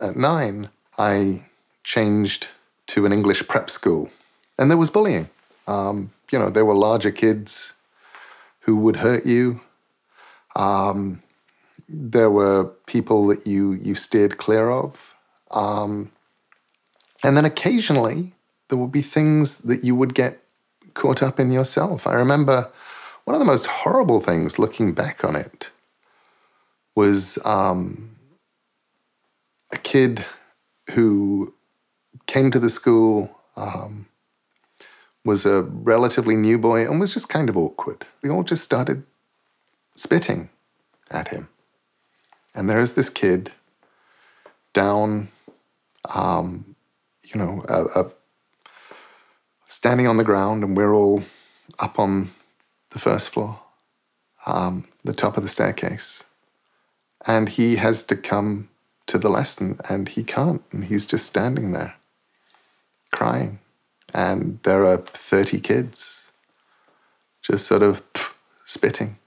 at 9, I changed to an English prep school. And there was bullying. There were larger kids who would hurt you. There were people that you steered clear of. And then occasionally there would be things that you would get caught up in yourself. I remember one of the most horrible things, looking back on it, was a kid who came to the school, was a relatively new boy, and was just kind of awkward. We all just started spitting at him. And there's this kid down, standing on the ground, and we're all up on the first floor, the top of the staircase. And he has to come to the lesson, and he can't. And he's just standing there, crying. And there are 30 kids just sort of spitting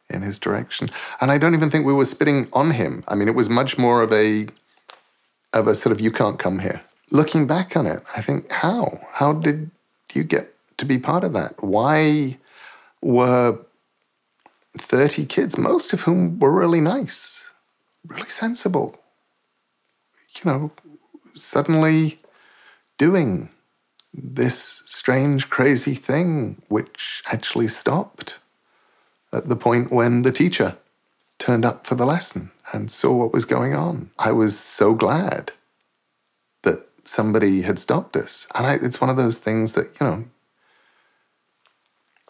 in his direction. And I don't even think we were spitting on him. I mean, it was much more of a sort of, you can't come here. Looking back on it, I think, how? How did you get to be part of that? Why were 30 kids, most of whom were really nice, really sensible, suddenly doing this strange, crazy thing, which actually stopped at the point when the teacher turned up for the lesson and saw what was going on? I was so glad that somebody had stopped us. And it's one of those things that,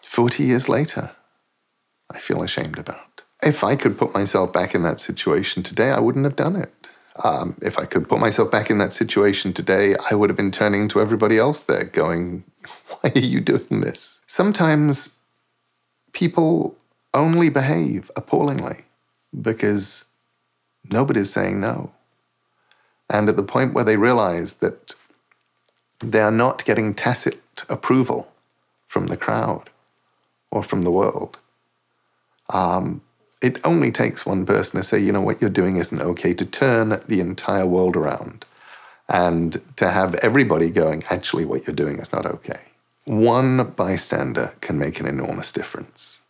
40 years later, I feel ashamed about. If I could put myself back in that situation today, I wouldn't have done it. If I could put myself back in that situation today, I would have been turning to everybody else there going, why are you doing this? Sometimes people only behave appallingly because nobody's saying no. And at the point where they realize that they are not getting tacit approval from the crowd or from the world, it only takes one person to say, what you're doing isn't okay, to turn the entire world around and to have everybody going, actually, what you're doing is not okay. One bystander can make an enormous difference.